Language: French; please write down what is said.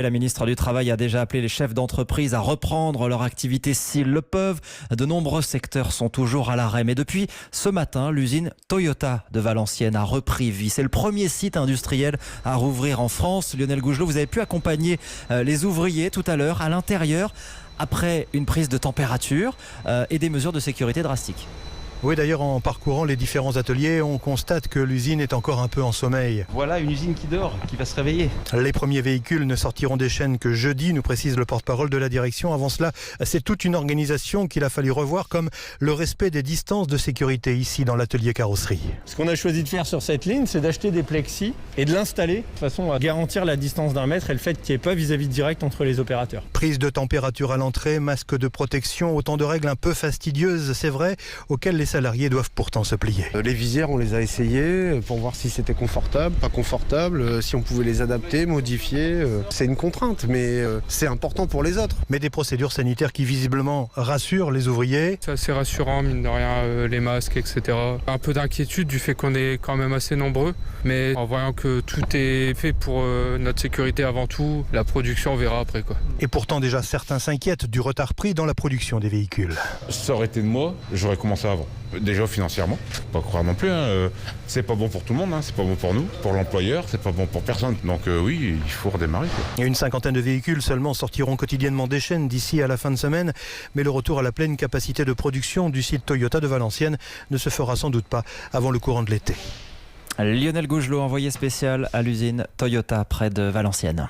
La ministre du Travail a déjà appelé les chefs d'entreprise à reprendre leur activité s'ils le peuvent. De nombreux secteurs sont toujours à l'arrêt. Mais depuis ce matin, l'usine Toyota de Valenciennes a repris vie. C'est le premier site industriel à rouvrir en France. Lionel Gougelot, vous avez pu accompagner les ouvriers tout à l'heure à l'intérieur après une prise de température et des mesures de sécurité drastiques. Oui, d'ailleurs, en parcourant les différents ateliers, on constate que l'usine est encore un peu en sommeil. Voilà une usine qui dort, qui va se réveiller. Les premiers véhicules ne sortiront des chaînes que jeudi, nous précise le porte-parole de la direction. Avant cela, c'est toute une organisation qu'il a fallu revoir, comme le respect des distances de sécurité ici dans l'atelier carrosserie. Ce qu'on a choisi de faire sur cette ligne, c'est d'acheter des plexis et de l'installer de façon à garantir la distance d'1 mètre et le fait qu'il n'y ait pas vis-à-vis direct entre les opérateurs. Prise de température à l'entrée, masque de protection, autant de règles un peu fastidieuses, c'est vrai, auxquelles les salariés doivent pourtant se plier. Les visières, on les a essayées pour voir si c'était confortable, pas confortable, si on pouvait les adapter, modifier. C'est une contrainte, mais c'est important pour les autres. Mais des procédures sanitaires qui visiblement rassurent les ouvriers. C'est assez rassurant, mine de rien, les masques, etc. Un peu d'inquiétude du fait qu'on est quand même assez nombreux, mais en voyant que tout est fait pour notre sécurité avant tout, la production on verra après quoi. Et pourtant déjà certains s'inquiètent du retard pris dans la production des véhicules. Ça aurait été de moi, j'aurais commencé avant. Déjà financièrement, pas croire non plus, c'est pas bon pour tout le monde, c'est pas bon pour nous, pour l'employeur, c'est pas bon pour personne. Donc oui, il faut redémarrer. Et une cinquantaine de véhicules seulement sortiront quotidiennement des chaînes d'ici à la fin de semaine, mais le retour à la pleine capacité de production du site Toyota de Valenciennes ne se fera sans doute pas avant le courant de l'été. Lionel Gougelot, envoyé spécial à l'usine Toyota près de Valenciennes.